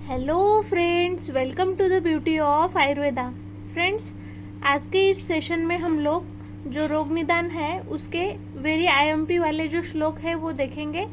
Hello friends, welcome to the beauty of Ayurveda. Friends, आज के इस session में हम लोग जो रोग निदान है उसके वेरी आईएमपी वाले जो श्लोक है वो देखेंगे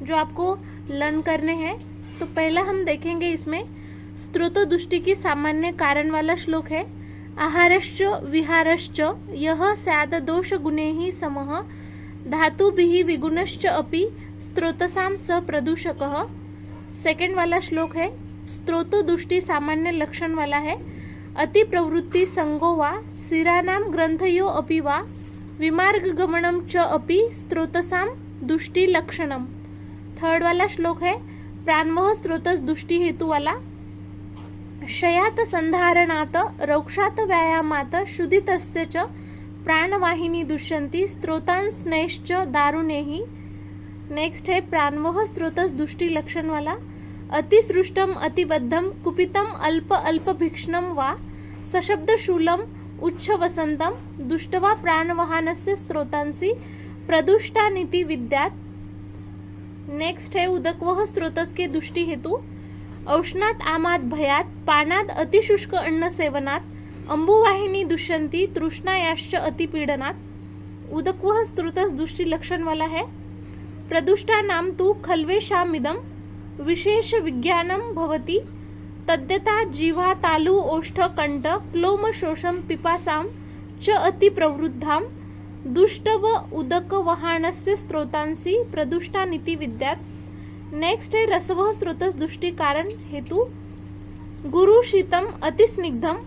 जो आपको लर्न करने हैं। तो पहला हम देखेंगे इसमें स्त्रोतोदुष्टि की सामान्य कारण वाला श्लोक है। आहारश्च विहारश्च यह स्याद दोष गुणैः समः धातुभिः विगुणश्च अपि स्त्रोतसां स प्रदूषकः। सेकंड वाला श्लोक है स्त्रोतोदुष्टि सामान्य लक्षण वाला है। अति प्रवृत्ति संगो वा शिरानां ग्रंथयो अपि वा विमार्ग गमनम च अपि स्त्रोतसां दुष्टि लक्षणम। थर्ड वाला श्लोक है प्राणमोह स्त्रोतस दुष्टि हेतु वाला। शयात संधारणात रौक्षात व्यायामात शुदितस्य च प्राणवाहिनी दुष्यन्ति स्त्रोतांस्नैश्च दारुणेहि। नेक्स्ट है प्राणमोह स्त्रोतस दुष्टि लक्षण वाला। अतिसृष्टम अतिबद्धम कुपितम अल्प अल्प भिक्षणम वा सशब्द शूलम उच्च वसंतम दुष्टवा प्राणवहानस्य स्त्रोतांसी प्रदुष्टानिति विद्यात्। नेक्स्ट है उदकवह स्त्रोतस के दुष्टि हेतु। औष्णात आमात भयात पानात अतिशुष्क अन्न सेवनात अंबुवाहिनी दुष्यंती तृष्णायाश्च अतिपीडनात्। उदकवह स्त्रोतस दुष्टि लक्षण वाला है। प्रदुष्टानां तु खल्वेषामिदं विशेष विज्ञानं भवति तद्यथा जीवा तालु ओष्ठ कंठ क्लोम शोषम पिपासां च अति प्रवृद्धां दुष्टव उदक वहानस्य स्त्रोतांसी प्रदुष्टानिति विद्यात्। नेक्स्ट है रसवह स्त्रोतस दुष्टि कारण हेतु। गुरु शीतम अति स्निग्धम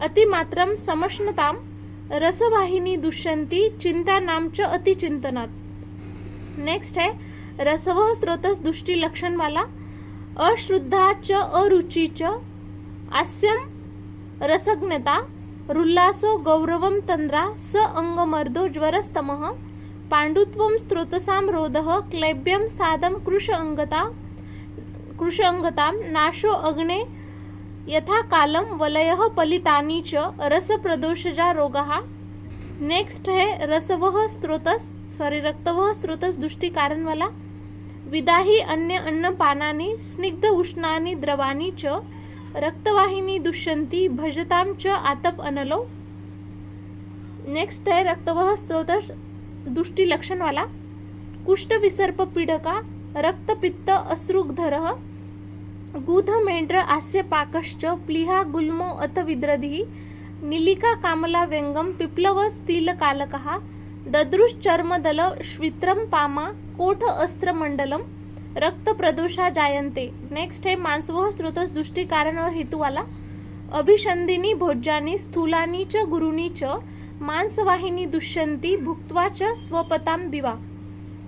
अतिमात्रम समश्नतां रसवाहिनी दुष्यन्ति चिंतानां च अति चिंतनात्। नेक्स्ट है रसवह स्त्रोतस दुष्टि लक्षण वाला। अश्रुद्धा च अरुचि च आस्यम रसज्ञता रुल्लासो गौरवम तंद्रा स अंगमर्दो ज्वरस्तमः पांडुत्वम स्त्रोतसां रोदः क्लैब्यम सादम कृश अंगतां नाशो अग्ने यथा कालम वलयः पलितानि च रस प्रदोषजा रोगाः। नेक्स्ट है रक्तवह स्त्रोतस दुष्टि कारण वाला। विदाही अन्य अन्न पानानि स्निग्ध उष्णानि द्रवानि च रक्तवाहिनी दुष्यन्ति भजतां च आतप अनलो। नेक्स्ट है रक्तवह स्त्रोतस दुष्टि लक्षण वाला। कुष्ठ विसर्प पीडका रक्त पित्त अश्रुग्धरः गूध मेंड्र आस्य पाकश्च प्लीहा गुल्मो अथ विद्रधिः नीलिका कामला व्यंगम पिप्लव स्तील कालकः ददृश्चर्मदल श्वित्रम पामा कोठ अस्त्र मंडलम रक्त प्रदोषा जायन्ते। नेक्स्ट है मांसवह स्त्रोतस दुष्टि कारण और हेतु वाला। अभिषंदिनी भोज्यानि स्थूलानि च गुरुनि च मांसवाहिनी दुष्यन्ति भुक्त्वा च स्वपताम दिवा।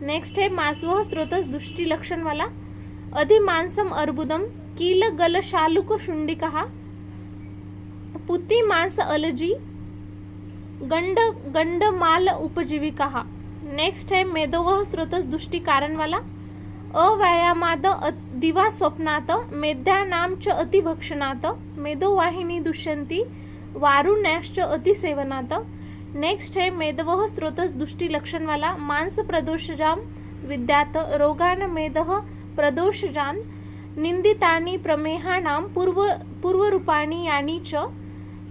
नेक्स्ट है मांसवह स्त्रोतस दुष्टि लक्षण वाला। अधिमांसम अर्बुदम कील गल शालुक शुंडिकः पुति मांस अलजी गंड माल उपजीविका। नेक्स्ट है मेदोवह स्त्रोतस दुष्टि कारण वाला। अव्यायामाद दिवा स्वप्नात मेध्यानां च अतिभक्षणात मेदोवाहिनी दुष्यन्ति वारुण्याश्च अतिसेवनात। नेक्स्ट है मेदवह स्त्रोतस दुष्टि लक्षण वाला। मांस प्रदोषजां विद्यात रोगान मेदः प्रदोषजान निंदितानि प्रमेहानां पूर्वरूपाणि यानि च।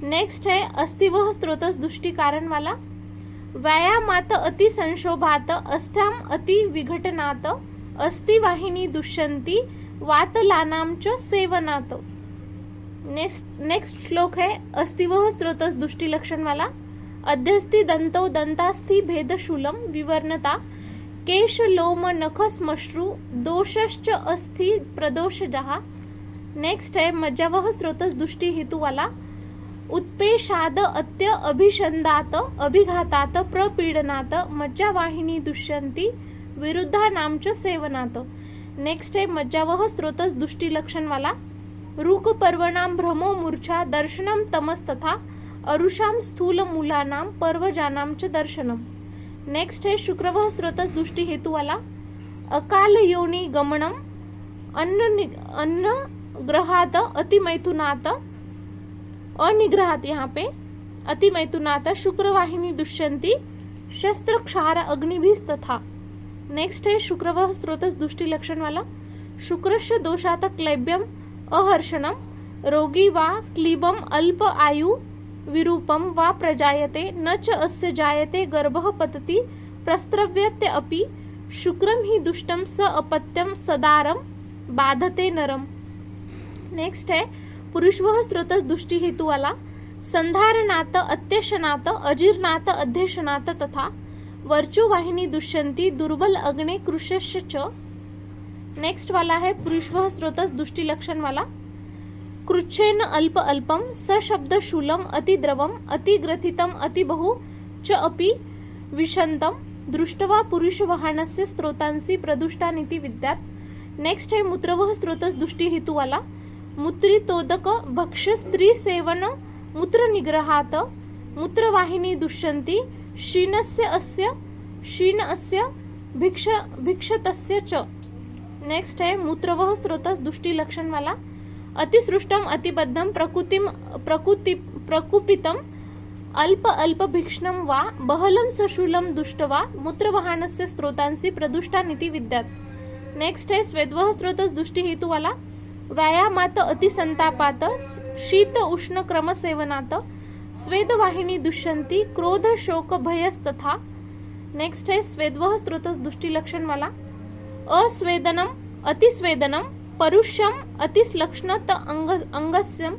नेक्स्ट है अस्थिवह स्त्रोतस दुष्टि कारण वाला। व्यायामात अति संशोभात अस्थ्याम अति विघटनात अस्थिवाहिनी दुष्यन्ति वातलानां च सेवनात। नेक्स्ट श्लोक है अस्थिवह स्त्रोतस दुष्टि लक्षण वाला। अध्यस्थि दंतो दंतास्थि भेदशूलम विवर्णता केश लोम नख श्मश्रु दोषश्च अस्थि प्रदोषजः। नेक्स्ट है मज्जावह स्त्रोतस दुष्टि हेतु वाला। उत्पेशाद अत्य अभिषंदात अभिघातात प्रपीडनात मज्जावाहिनी दुष्यन्ति विरुद्धानां च सेवनात। नेक्स्ट है मज्जावह स्त्रोतस दुष्टि लक्षण वाला। रूक पर्वणां भ्रमो मूर्छा दर्शनम तमस्तथा अरुषां स्थूल मूलानां पर्वजानां च दर्शनम। नेक्स्ट है शुक्रवह स्त्रोतस दुष्टि हेतु वाला। अकाल योनि गमनम अन्न ग्रहात अतिमैथुनात अनिग्रहात यहाँ पे अतिमैथुनात शुक्रवाहिनी दुष्यन्ति शस्त्र क्षार अग्निभिस्तथा। नेक्स्ट है शुक्रवह स्त्रोतस दुष्टि लक्षण वाला। शुक्रस्य दोषात क्लैब्यम अहर्षणम, रोगी वा क्लीबम अल्प आयु विरूपम वा प्रजायते, न च अस्य जायते गर्भः पतति प्रस्रव्यते अपि, शुक्रम ही दुष्टम स अपत्यम सदारम बाधते नरम। नेक्स्ट है पुरुषवह स्रोतस दुष्टि हेतु वाला, संधारनात अत्यशनात अजीर्णात अध्यशनात तथा वर्चुवाहिनी दुष्यंती दुर्बल अग्ने कृशस्य च। नेक्स्ट वाला है पुरुषवह स्रोतस दुष्टि लक्षण वाला, कृच्छेन अल्प अल्पम सशब्द शूलम अति द्रवम अति ग्रथितम अति बहु च अपि विशंतम दृष्टवा पुरुष वाहनस्य स्त्रोतांसी प्रदुष्टानिति विद्यात। नेक्स्ट है मूत्रवह स्रोतस दुष्टि हेतु वाला, मूत्रितोदक भक्ष्य स्त्री सेवन मूत्र निग्रहात मूत्रवाहिनी दुष्यंती शीन अस्य भिक्षतस्य च। नेक्स्ट है मूत्रवह स्रोतस दुष्टि लक्षण वाला, अतिसृष्टम अतिबद्धम प्रकुपितम अल्प अल्प भिक्षणम वा बहलम सशूलम दुष्टवा मूत्रवाहनस्य स्त्रोतांसी प्रदुष्टानिति विद्यात। नेक्स्ट है स्वेदवह स्रोतस दुष्टि हेतु वाला, व्यायामात अतिसंतापात शीत उष्ण क्रम सेवनात स्वेदवाहिनी दुष्यंती क्रोध शोक भयस्तथा। नेक्स्ट है स्वेदवह स्रोतस दुष्टि लक्षण वाला, अस्वेदनम अतिस्वेदनम परुष्यम अतिश्लक्ष्णत अंगस्यम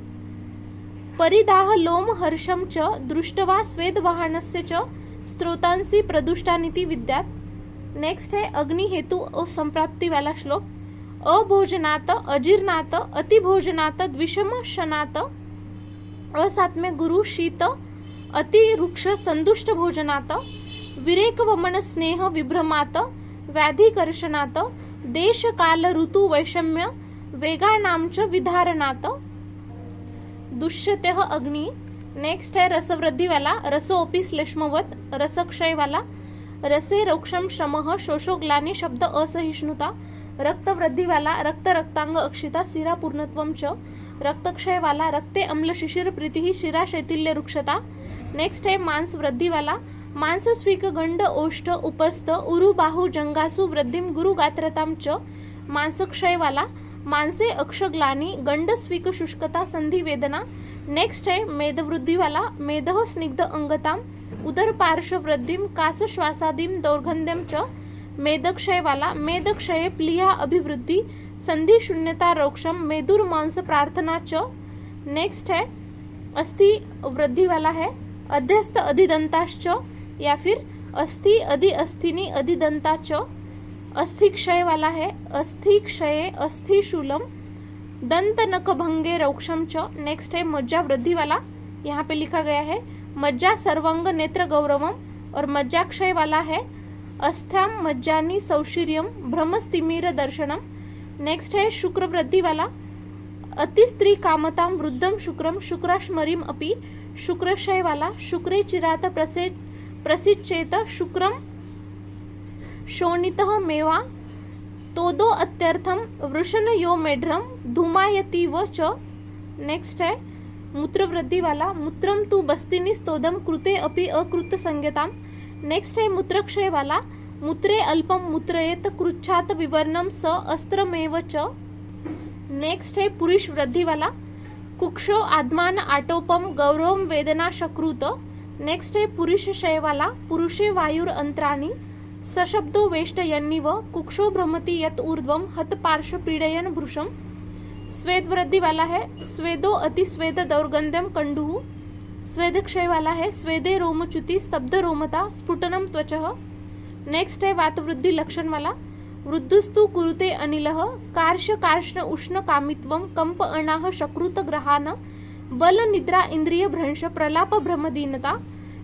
परिदाह लोम हर्षम च दृष्टवा स्वेदवाहनस्य च स्त्रोतांसी प्रदुष्टानिति विद्यात। नेक्स्ट है अग्नि हेतु संप्राप्ति वाला श्लोक, अभोजनात अजीर्णात अतिभोजनात द्विषम शनात असात में गुरु शीत अति रुक्ष संदुष्ट भोजनात विरेक वमन स्नेह विभ्रमात व्याधिकर्षणात देश काल ऋतु वैषम्य वेगानाम च विधारणात दुष्यते अग्नि। नेक्स्ट है रसवृद्धि वाला, रसोपि श्लेष्मवत रसक्षय वाला, रसे रोक्षम श्रमः शोषोग्लानि शब्द असहिष्णुता, रक्तवृद्धि वाला रक्त रक्तांग अक्षिता शिरा पूर्णत्वम च, रक्तक्षय वाला रक्ते अम्ल शिशिर प्रीति शिरा शैथिल्य रुक्षता। नेक्स्ट है मांस वृद्धि वाला, मांस स्वीक गंड ओष्ठ उपस्थ उरु बाहु जंगासु वृद्धिम गुरु गात्रताम च। मांसक्षय वाला मांसे अक्षग्लानि गंड स्वीक शुष्कता संधि वेदना। नेक्स्ट है मेद वृद्धि वाला, मेदः स्निग्ध अंगताम उदर पार्श्व वृद्धिम कास श्वासादिम दौर्गंध्यम च। मेदक्षय वाला मेदक्षय प्लिया अभिवृद्धि संधि शून्यता रोक्षम मेदुर मांस प्रार्थना च। नेक्स्ट है अस्थि वृद्धि वाला है, अध्यस्त अधिदंताश्च या फिर अस्थि अधि अस्थिनी अधिदंता च। अस्थिक्षय वाला है, अस्थिक्षये अस्थिशूलम दंत नक भंगे रोक्षम च। नेक्स्ट है मज्जा वृद्धि वाला, यहाँ पे लिखा गया है मज्जा सर्वांग नेत्र गौरवम, और मज्जाक्षय वाला है अस्थ्याम मज्जानी सौशीर्यम भ्रमस्तिमिर दर्शनम। नेक्स्ट है शुक्र वृद्धि वाला, अति स्त्री कामताम वृद्धम शुक्रम शुक्राश्मरीम अपि। शुक्रक्षय वाला शुक्रे चिरात प्रसिच्चेत शुक्रम शोणितः मेवा तोदो अत्यर्थम वृषण यो मेढ्रम धूमायतीव च। नेक्स्ट है मूत्र वृद्धि वाला, मूत्रम तु बस्तिनी स्तोदम कृते अपि अकृत संज्ञताम। नेक्स्ट है मूत्रक्षय वाला, मूत्रे अल्पम मूत्रयेत कृच्छात विवर्णम स अस्त्रमेव च। नेक्स्ट है पुरुष वृद्धि वाला, कुक्षो आत्मान आटोपम गौरवम वेदना शक्रुत। नेक्स्ट है पुरुष क्षय वाला, पुरुषे वायुर अंतराणि सशब्दो वेष्टयन्निव कुक्षो भ्रमति यत ऊर्ध्वम हत पार्श्व पीडयन भृशम। स्वेद वृद्धि वाला है, स्वेदो अति स्वेद दौर्गंध्यम कंडुः। स्वेद क्षय वाला है, स्वेदे रोमच्युति स्तब्ध रोमता स्फुटनम त्वचः। नेक्स्ट है वात वृद्धि लक्षण वाला, वृद्धस्तु कुरुते अनिलः कार्श कार्ष्ण उष्ण कामित्वम कंप अनाह शकृत ग्रहान बल निद्रा इंद्रिय भ्रंश प्रलाप भ्रमदीनता।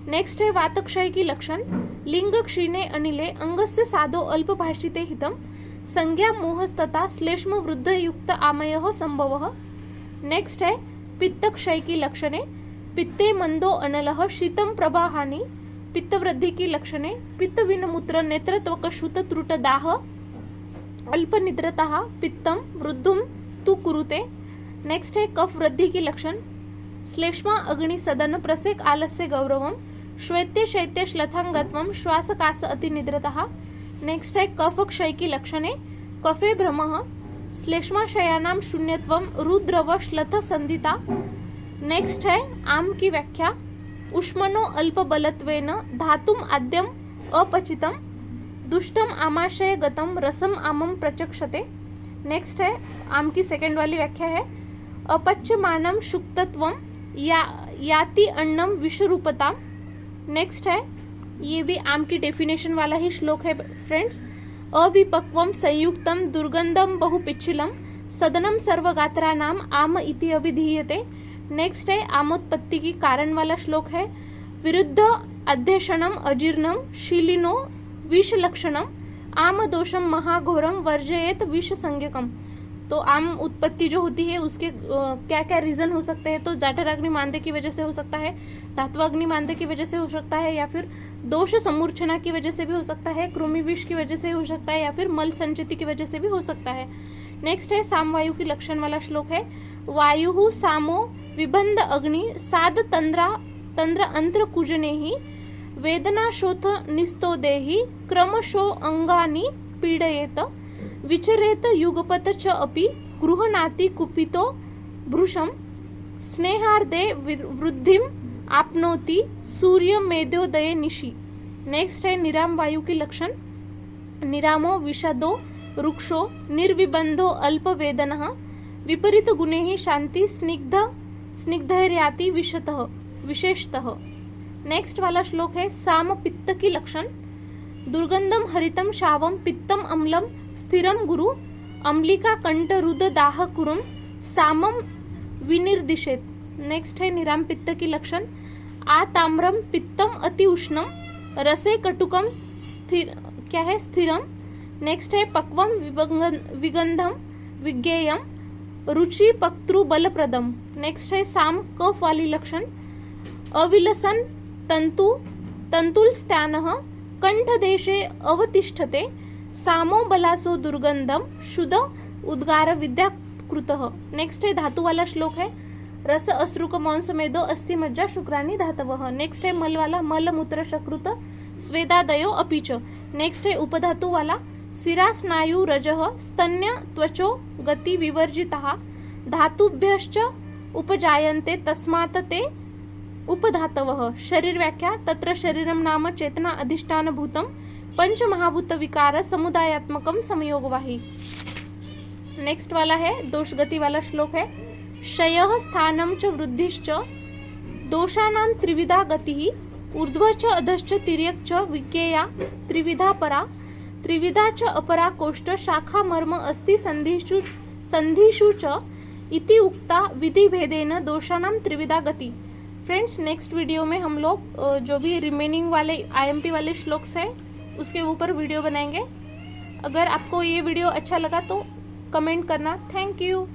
नेक्स्ट है वातक्षय की लक्षण, लिंग क्षीणे अनिले अंगस्य साधो अल्प भाषिते हितम संज्ञा मोहस्तता श्लेष्म वृद्ध युक्त आमयः संभवः। नेक्स्ट है पित्तक्षय की लक्षणे, पित्ते मंदो अनलः शीतम प्रवाहानि। पित्त वृद्धि की लक्षणे, पित्त विनमूत्र नेत्रत्वक शुत त्रुट दाह अल्प निद्रतः पित्तम वृद्धुम तु कुरुते। नेक्स्ट है कफ वृद्धि की लक्षण, श्लेष्मा अग्नि सदन प्रसेक आलस्य गौरवम श्वेत्य शैत्य श्लथांगत्वम श्वास कास अति निद्रतः। नेक्स्ट है कफ क्षय की लक्षणे, कफे भ्रमः श्लेष्माशयानां शून्यत्वम रुद्रव श्लथ संधिता। नेक्स्ट है आम की व्याख्या, उष्मनो अल्प बलत्वेन धातुम आद्यम अपचितम दुष्टम आमाशय गतम रसम आमम प्रचक्षते। नेक्स्ट है आम की सेकंड वाली व्याख्या है, अपच्यमानम शुक्तत्वम याति अन्नम विषरूपता। नेक्स्ट है, ये भी आम की डेफिनेशन वाला ही श्लोक है फ्रेंड्स, अविपक्वम संयुक्तम दुर्गंधम बहुपिच्छिलम सदनम सर्वगात्रानाम आम इति अभिधीयते। नेक्स्ट है आमोत्पत्ति की कारण वाला श्लोक है, विरुद्ध अध्यक्षणम अजीर्णम शीलिनो विष लक्षणम आम दोषम महाघोरम वर्जयेत विष संज्ञकम। तो आम उत्पत्ति जो होती है उसके क्या क्या रीजन हो सकते हैं, तो जाठराग्नि मांदे की वजह से हो सकता है, धात्वाग्नि मांदे की वजह से हो सकता है, या फिर दोष समूर्छना की वजह से भी हो सकता है, कृमि विष की वजह से हो सकता है, या फिर मल संचिति की वजह से भी हो सकता है। नेक्स्ट है सामवायु की लक्षण वाला श्लोक है, वायु सामो विबंध अग्नि साध तंद्र अंत्र कुजने ही वेदना शोथ निस्तोदेहि क्रमशो अंगानि पीडयेत विचरेत युगपत च अपि गृहणाति कुपितो भृशम स्नेहार्दे वृद्धिम आपनोति सूर्य मेद्योदये निशि। नेक्स्ट है निराम वायु की लक्षण, निरामो विषदो रुक्षो निर्विबंधो अल्प वेदनः विपरीत गुणे ही शांति स्निग्धैर्याति विशेषतः। नेक्स्ट वाला श्लोक है साम पित्त की लक्षण, दुर्गंधम हरितम शावम पित्तम अम्लम स्थिरम गुरु अम्लिका कंठ रुद दाह कुरुम सामम विनिर्दिशेत। नेक्स्ट है निराम पित्त की लक्षण, आताम्रम पित्तम अति उष्णम रसे कटुकम स्थिरम। नेक्स्ट है पक्वम विगंधम विज्ञेयम रुचि पक्तृ बलप्रदम। नेक्स्ट है साम कफ वाली लक्षण, अविलसन तंतुल स्त्यानः कंठदेशे अवतिष्ठते सामो बलासो दुर्गंधम शुद्ध उद्गार विद्याकृतः। नेक्स्ट है धातु वाला श्लोक है, रस अश्रुक मौंस मेदो अस्थि मज्जा शुक्रानि धातवः। नेक्स्ट है मल वाला, मल मूत्र शकृत स्वेदादयो अपीच। नेक्स्ट है उपधातु वाला, सिरा स्नायु रजः स्तन्य त्वचो गति विवर्जिताः धातुभ्यश्च उपजायन्ते तस्मात् ते उपधातवः। शरीर व्याख्या, तत्र शरीरम नाम चेतना अधिष्ठान भूतम पंच महाभूत विकार समुदायात्मकम संयोगवाही। नेक्स्ट वाला है दोषगति वाला श्लोक है, क्षयः स्थानं च वृद्धिश्च दोषानां त्रिविधा गतिः ऊर्ध्व च अधश्च तिर्यक् च विज्ञेया त्रिविधा परा त्रिविधा च अपरा कोष्ठ शाखा मर्म अस्ति संधिषु च इति उक्ता विधि भेदेन दोषानां त्रिविधा गति। फ्रेंड्स नेक्स्ट वीडियो में हम लोग जो भी रिमेनिंग वाले आईएमपी वाले श्लोक्स है उसके ऊपर वीडियो बनाएंगे। अगर आपको ये वीडियो अच्छा लगा तो कमेंट करना। Thank you.